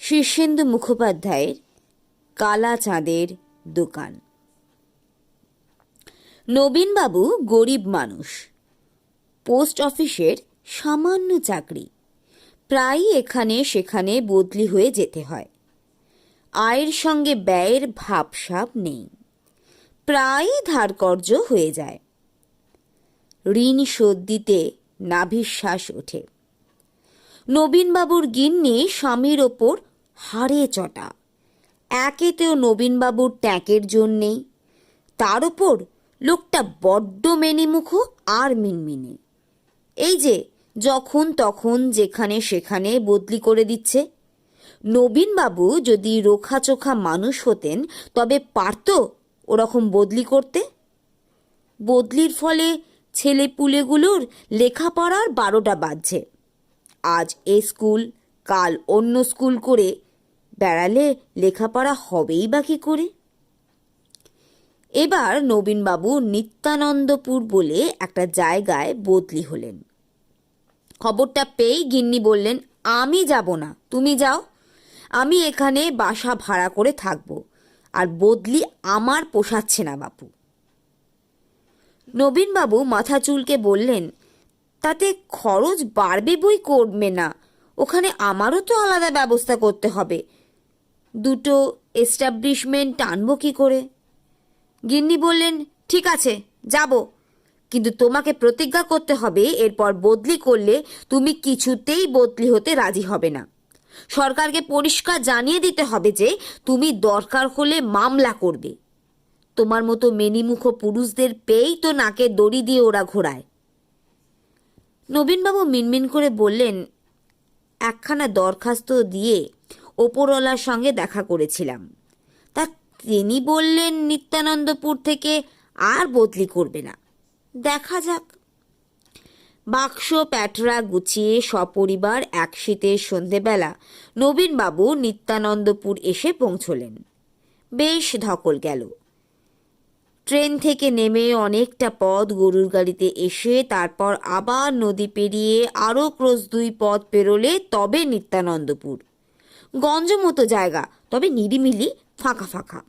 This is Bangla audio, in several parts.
শীর্ষেন্দু মুখোপাধ্যায়ের কালা চাঁদের দোকান। নবীনবাবু গরিব মানুষ, পোস্ট অফিসের সামান্য চাকরি, প্রায়ই এখানে সেখানে বদলি হয়ে যেতে হয়। আয়ের সঙ্গে ব্যয়ের ভাবসাব নেই, প্রায়ই ধারকর্জ হয়ে যায়। ঋণ শোধ দিতে নাভিশ্বাস ওঠে। নবীনবাবুর গিন্নি স্বামীর ওপর হাড়ে চটা। একেতেও নবীনবাবুর ট্যাঁকের জোর নেই, তার ওপর লোকটা বড্ড মেনিমুখো আর মিনমিনে। এই যে যখন তখন যেখানে সেখানে বদলি করে দিচ্ছে। নবীনবাবু যদি রোখাচোখা মানুষ হতেন তবে পারত ওরকম বদলি করতে। বদলির ফলে ছেলেপুলেগুলোর লেখাপড়ার 12টা বাজছে। আজ এ স্কুল, কাল অন্য স্কুল করে বেড়ালে লেখাপড়া হবেই বা কী করে? এবার নবীনবাবু নিত্যানন্দপুর বলে একটা জায়গায় বদলি হলেন। খবরটা পেয়েই গিন্নি বললেন, আমি যাব না, তুমি যাও। আমি এখানে বাসা ভাড়া করে থাকব, আর বদলি আমার পোষাচ্ছে না বাপু। নবীনবাবু মাথা চুলকে বললেন, তাতে খরচ বাড়বে বই করবে না, ওখানে আমারও তো আলাদা ব্যবস্থা করতে হবে। দুটো এস্টাবলিশমেন্ট টানব কি করে? গিন্নি বললেন, ঠিক আছে যাব, কিন্তু তোমাকে প্রতিজ্ঞা করতে হবে এরপর বদলি করলে তুমি কিছুতেই বদলি হতে রাজি হবে না। সরকারকে পরিষ্কার জানিয়ে দিতে হবে যে তুমি দরকার হলে মামলা করবে। তোমার মতো মেনিমুখো পুরুষদের পেয়েই তো নাকে দড়ি দিয়ে ওরা ঘোরায়। নবীনবাবু মিনমিন করে বললেন, একখানা দরখাস্ত দিয়ে ওপরওয়ালার সঙ্গে দেখা করেছিলাম, তা তিনি বললেন নিত্যানন্দপুর থেকে আর বদলি করবে না। দেখা যাক। বাক্স প্যাটরা গুছিয়ে সপরিবার এক শীতের সন্ধেবেলা নবীনবাবু নিত্যানন্দপুর এসে পৌঁছলেন। বেশ ধকল গেল। ট্রেন থেকে নেমে অনেকটা পথ গরুর গাড়িতে এসে তারপর আবার নদী পেরিয়ে আরও ক্রোশ 2 পথ পেরোলে তবে নিত্যানন্দপুর। গঞ্জ মতো জায়গা, তবে নিরিমিলি ফাঁকা ফাঁকা।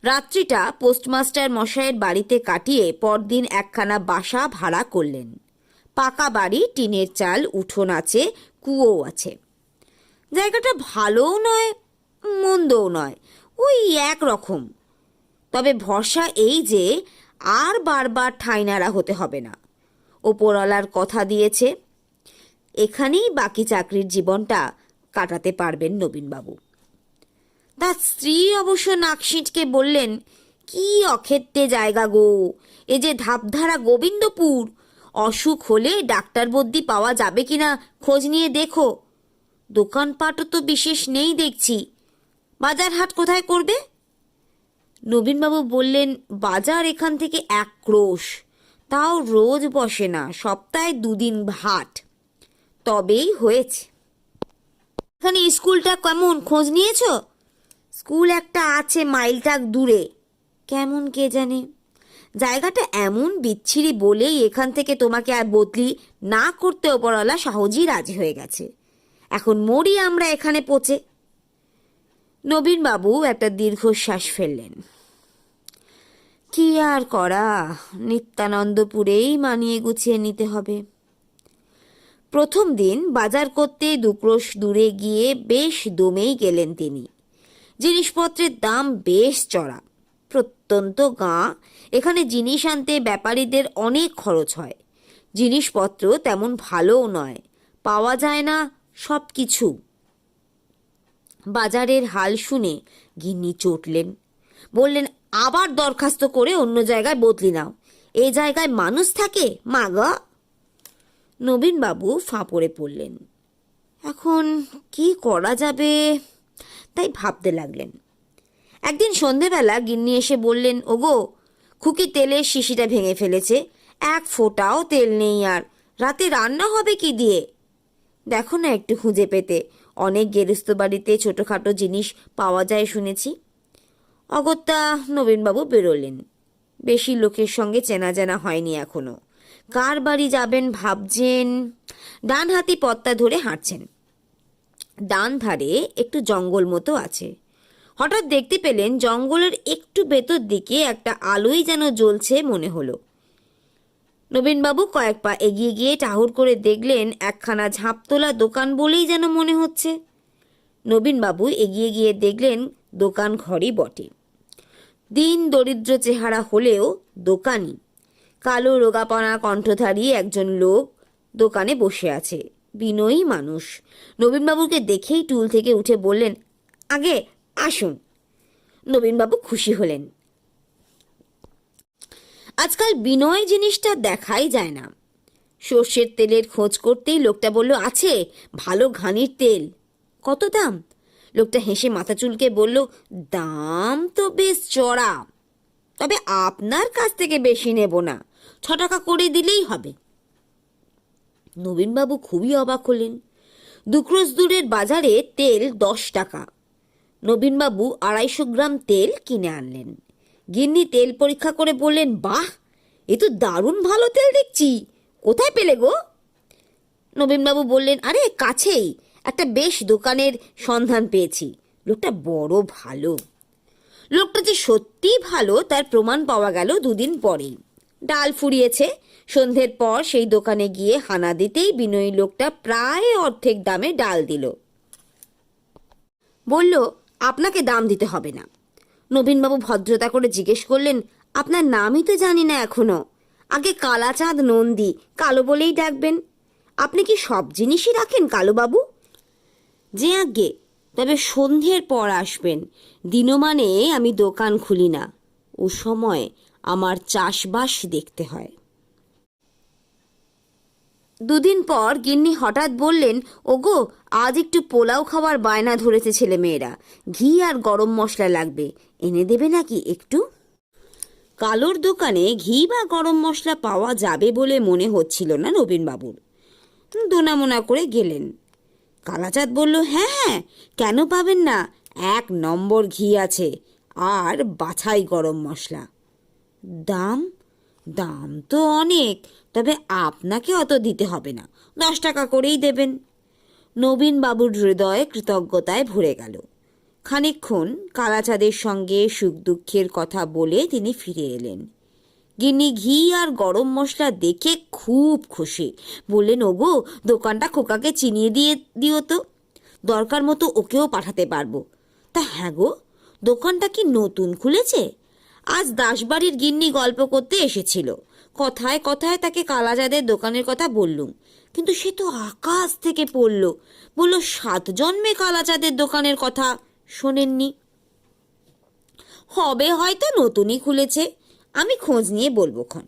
রাত্রিটা পোস্টমাস্টার মশাইয়ের বাড়িতে কাটিয়ে পরদিন একখানা বাসা ভাড়া করলেন। পাকা বাড়ি, টিনের চাল, উঠোন আছে, কুয়ো আছে। জায়গাটা ভালোও নয় মন্দও নয়, ওই এক রকম। তবে ভরসা এই যে আর বারবার ঠাঁই নাড়া হতে হবে না। ওপরওয়ালার কথা দিয়েছে, এখানেই বাকি চাকরির জীবনটা কাটাতে পারবেন নবীনবাবু। তার স্ত্রী অবশ্য নাকশিটকে বললেন, কি অক্ষেত্রে জায়গা গো, এ যে ধাপধারা গোবিন্দপুর, অসুখ হলে ডাক্তার বদ্যি পাওয়া যাবে কিনা খোঁজ নিয়ে দেখো। দোকানপাটও তো বিশেষ নেই দেখছি, বাজার হাট কোথায় করবে? নবীনবাবু বললেন, বাজার এখান থেকে 1 ক্রোশ, তাও রোজ বসে না, সপ্তাহে 2 দিন হাট, তবেই হয়েছে। এখানে স্কুলটা কেমন খোঁজ নিয়েছ? স্কুল একটা আছে মাইলটাক দূরে, কেমন কে জানে। জায়গাটা এমন বিচ্ছিরি বলেই এখান থেকে তোমাকে আর বদলি না করতে ওপরওয়ালা সহজেই রাজি হয়ে গেছে। এখন মরি আমরা এখানে পচে। নবীনবাবু একটা দীর্ঘশ্বাস ফেললেন। কি আর করা, নিত্যানন্দপুরেই মানিয়ে গুছিয়ে নিতে হবে। প্রথম দিন বাজার করতে 2 ক্রোশ দূরে গিয়ে বেশ দমেই গেলেন তিনি। জিনিসপত্রের দাম বেশ চড়া। প্রত্যন্ত গাঁ, এখানে জিনিস আনতে ব্যাপারীদের অনেক খরচ হয়। জিনিসপত্র তেমন ভালোও নয়, পাওয়া যায় না সব কিছু। বাজারের হাল শুনে গিন্নি চটলেন, বললেন, আবার দরখাস্ত করে অন্য জায়গায় বদলি নাও, এ জায়গায় মানুষ থাকে মাগা। নবীনবাবু ফাঁপড়ে পড়লেন। এখন কি করা যাবে তাই ভাবতে লাগলেন। একদিন সন্ধেবেলা গিন্নি এসে বললেন, ওগো, খুকি তেলের শিশিটা ভেঙে ফেলেছে, 1 ফোঁটাও তেল নেই, আর রাতে রান্না হবে কি দিয়ে? দেখো না একটু খুঁজে পেতে, অনেক গেরস্ত বাড়িতে ছোটোখাটো জিনিস পাওয়া যায় শুনেছি। অগত্যা নবীনবাবু বেরোলেন। বেশি লোকের সঙ্গে চেনা জানা হয়নি এখনো। কার বাড়ি যাবেন ভাবছেন, ডান হাতি পথটা ধরে হাঁটছেন। ডান ধারে একটু জঙ্গল মতো আছে। হঠাৎ দেখতে পেলেন জঙ্গলের একটু ভেতর দিকে একটা আলোই যেন জ্বলছে মনে হলো। নবীনবাবু কয়েক পা এগিয়ে গিয়ে টাহুর করে দেখলেন একখানা ঝাঁপতোলা দোকান বলেই যেন মনে হচ্ছে। নবীনবাবু এগিয়ে গিয়ে দেখলেন দোকান ঘরই বটে। দিন দরিদ্র চেহারা হলেও দোকানি। কালো রোগাপনা কণ্ঠধারী একজন লোক দোকানে বসে আছে, বিনয়ী মানুষ। নবীনবাবুকে দেখেই টুল থেকে উঠে বললেন, আগে আসুন। নবীনবাবু খুশি হলেন। আজকাল বিনয় জিনিসটা দেখাই যায় না। সর্ষের তেলের খোঁজ করতেই লোকটা বলল, আছে, ভালো ঘানির তেল। কত দাম? লোকটা হেসে মাথা চুলকে বলল, দাম তো বেশ চড়া, তবে আপনার কাছ থেকে বেশি নেব না, 6 টাকা করে দিলেই হবে। নবীনবাবু খুবই অবাক হলেন। 2 ক্রোশ দূরের বাজারে তেল 10 টাকা। নবীনবাবু 250 গ্রাম তেল কিনে আনলেন। গিন্নি তেল পরীক্ষা করে বললেন, বাহ, এ তো দারুণ ভালো তেল দেখছি, কোথায় পেলে গো? নবীনবাবু বললেন, আরে কাছেই একটা বেশ দোকানের সন্ধান পেয়েছি। লোকটা বড় ভালো। লোকটা যে সত্যিই ভালো তার প্রমাণ পাওয়া গেল 2 দিন পরেই। ডাল ফুরিয়েছে। সন্ধ্যের পর সেই দোকানে গিয়ে হানা দিতেই বিনয়ী লোকটা প্রায় অর্ধেক দামে ডাল দিল। বলল, আপনাকে দাম দিতে হবে না। নবীনবাবু ভদ্রতা করে জিজ্ঞেস করলেন, আপনার নামই তো জানি না এখনো। আগে কালাচাঁদ নন্দী, কালো বলেই ডাকবেন। আপনি কি সব জিনিসই রাখেন কালোবাবু? যে আজ্ঞে, তবে সন্ধ্যের পর আসবেন। দিনমানে আমি দোকান খুলি না, ও সময় আমার চাষবাস দেখতে হয়। 2 দিন পর গিন্নি হঠাৎ বললেন, ওগো, আজ একটু পোলাও খাওয়ার বায়না ধরেছে ছেলে মেয়েরা, ঘি আর গরম মশলা লাগবে, এনে দেবে নাকি একটু? কালোর দোকানে ঘি বা গরম মশলা পাওয়া যাবে বলে মনে হচ্ছিল না নবীনবাবুর। দোনামোনা করে গেলেন। কালাচাঁদ বলল, হ্যাঁ হ্যাঁ, কেন পাবেন না, 1 নম্বর ঘি আছে, আর বাছাই গরম মশলা। দাম? দাম তো অনেক, তবে আপনাকে অত দিতে হবে না, 10 টাকা করেই দেবেন। নবীনবাবুর হৃদয়ে কৃতজ্ঞতায় ভরে গেল। খানিকক্ষণ কালাচাঁদের সঙ্গে সুখ দুঃখের কথা বলে তিনি ফিরে এলেন। গিন্নি ঘি আর গরম মশলা দেখে খুব খুশি। বললেন, ওগো, দোকানটা খোকাকে চিনিয়ে দিও তো, দরকার মতো ওকেও পাঠাতে পারবো। তা হ্যাঁ গো, দোকানটা কি নতুন খুলেছে? আজ দাসবাড়ির গিন্নি গল্প করতে এসেছিল। কথায় কথায় তাকে কালাচাঁদের দোকানের কথা বললুম, কিন্তু সে তো আকাশ থেকে পড়ল। বলল, 7 জন্মে কালাচাঁদের দোকানের কথা শোনেননি। হবে হয়তো নতুনই খুলেছে, আমি খোঁজ নিয়ে বলবো খন।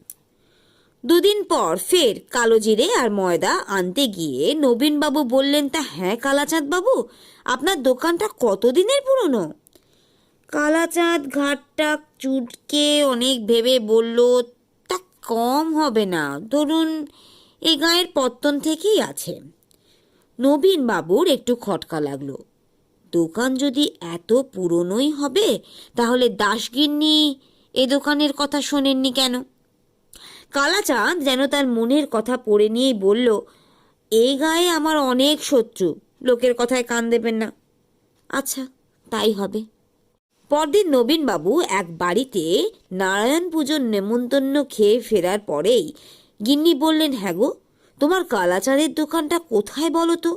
2 দিন পর ফের কালো জিরে আর ময়দা আনতে গিয়ে নবীনবাবু বললেন, তা হ্যাঁ কালাচাঁদ বাবু, আপনার দোকানটা কতদিনের পুরনো? কালাচাঁদ ঘাটটা চুটকে অনেক ভেবে বলল, তা কম হবে না, ধরুন এ গায়ের পত্তন থেকেই আছে। নবীনবাবুর একটু খটকা লাগলো। দোকান যদি এত পুরনোই হবে, তাহলে দাসগিন্নি এ দোকানের কথা শোনেননি কেন? কালাচাঁদ যেন তার মনের কথা পড়ে নিয়েই বলল, এই গায়ে আমার অনেক শত্রু, লোকের কথায় কান দেবেন না। আচ্ছা, তাই হবে। পরদিন নবীনবাবু এক বাড়িতে নারায়ণ পুজোর নেমন্তন্ন খেয়ে ফেরার পরেই গিন্নি বললেন, হ্যাঁ গো, তোমার কালাচাঁদের দোকানটা কোথায় বলো তো?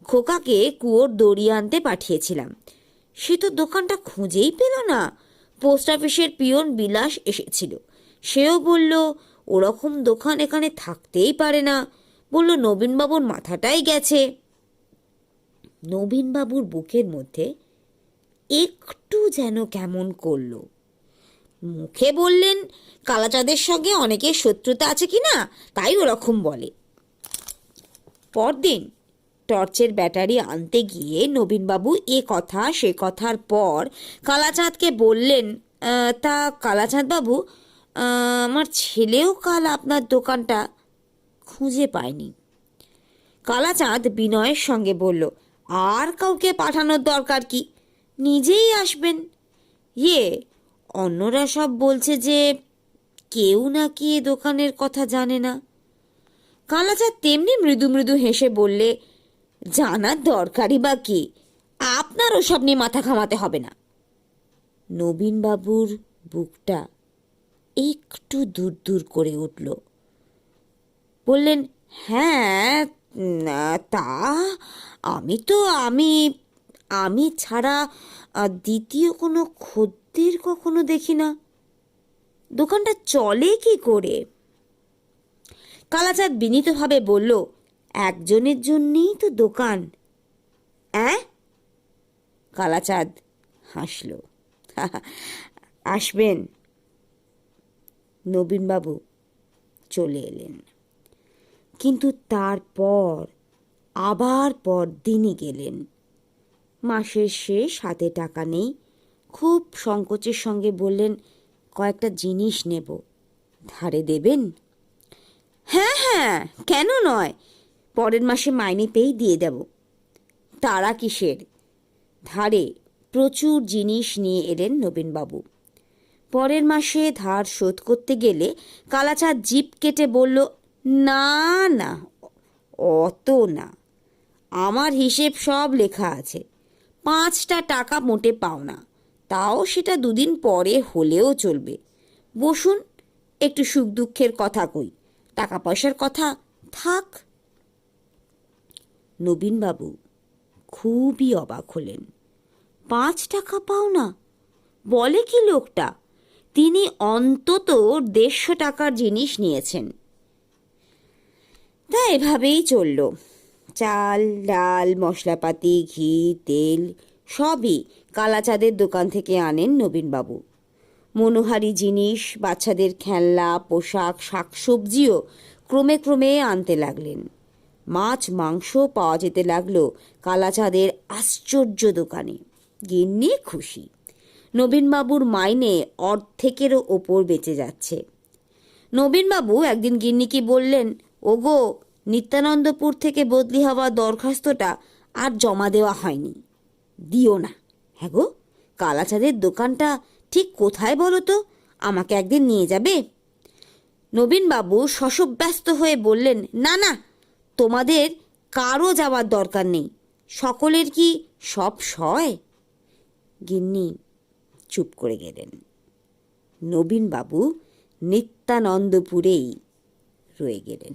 খোকাকে কুয়োর দড়ি আনতে পাঠিয়েছিলাম, সে তো দোকানটা খুঁজেই পেল না। পোস্ট অফিসের পিয়ন বিলাস এসেছিল, সেও বলল, ওরকম দোকান এখানে থাকতেই পারে না, বলল নবীনবাবুর মাথাটাই গেছে। নবীনবাবুর বুকের মধ্যে একটু যেন কেমন করলো। মুখে বললেন, কালাচাঁদের সঙ্গে অনেকের শত্রুতা আছে কিনা, তাই ওরকম বলে। পরদিন টর্চের ব্যাটারি আনতে গিয়ে নবীনবাবু এ কথা সে কথার পর কালাচাঁদকে বললেন, তা কালাচাঁদ বাবু, আমার ছেলেও কাল আপনার দোকানটা খুঁজে পায়নি। কালাচাঁদ বিনয়ের সঙ্গে বলল, আর কাউকে পাঠানোর দরকার কি, নিজেই আসবেন। ইয়ে, অন্যরা সব বলছে যে কেউ নাকি এ দোকানের কথা জানে না। কালাচাঁদ তেমনি মৃদু মৃদু হেসে বললে, জানার দরকারই বা কি, আপনার ওসব নিয়ে মাথা ঘামাতে হবে না। নবীনবাবুর বুকটা একটু দূর দূর করে উঠল। বললেন, হ্যাঁ, তা আমি তো আমি আমি ছাড়া দ্বিতীয় কোনো খদ্দের কখনো দেখি না। দোকানটা চলে কি করে? কালাচাঁদ বিনীতভাবে বলল, একজনের জন্যেই তো দোকান। অ্যাঁ? কালাচাঁদ হাসল। আসবেন? নবীনবাবু চলে এলেন। কিন্তু তারপর আবার পরদিনই গেলেন। মাসের শেষ, হাতে টাকা নেই। খুব সংকোচের সঙ্গে বললেন, কয়েকটা জিনিস নেব, ধারে দেবেন? হ্যাঁ হ্যাঁ, কেন নয়, পরের মাসে মাইনে পেয়েই দিয়ে দেব। তারা কিসের? ধারে প্রচুর জিনিস নিয়ে এলেন নবীনবাবু। পরের মাসে ধার শোধ করতে গেলে কালাচাঁদ জিভ কেটে বলল, না না, অত না, আমার হিসেব সব লেখা আছে। 5টা টাকা মোটে পাও না, তাও সেটা দুদিন পরে হলেও চলবে। বসুন, একটু সুখ দুঃখের কথা কই, টাকা পয়সার কথা থাক। নবীনবাবু খুবই অবাক হলেন। 5 টাকা পাও না? বলে কি লোকটা? তিনি অন্তত 150 টাকার জিনিস নিয়েছেন। তা এভাবেই চলল। চাল, ডাল, মশলাপাতি, ঘি, তেল সবই কালাচাঁদের দোকান থেকে আনেন নবীনবাবু। মনোহারী জিনিস, বাচ্চাদের খেলনা, পোশাক, শাকসবজিও ক্রমে ক্রমে আনতে লাগলেন। মাছ মাংস পাওয়া যেতে লাগলো কালাচাঁদের আশ্চর্য দোকানে। গিন্নি খুশি। নবীনবাবুর মাইনে অর্ধেকেরও ওপর বেঁচে যাচ্ছে। নবীনবাবু একদিন গিন্নিকে বললেন, ওগো, নিত্যানন্দপুর থেকে বদলি হওয়া দরখাস্তটা আর জমা দেওয়া হয়নি, দিও না। হ্যাঁ গো, কালাচাঁদের দোকানটা ঠিক কোথায় বলো তো, আমাকে একদিন নিয়ে যাবে? নবীনবাবু শশব্যস্ত হয়ে বললেন, না না, তোমাদের কারও যাওয়ার দরকার নেই, সকলের কি সব সয়? গিন্নি চুপ করে গেলেন। নবীনবাবু নিত্যানন্দপুরেই রয়ে গেলেন।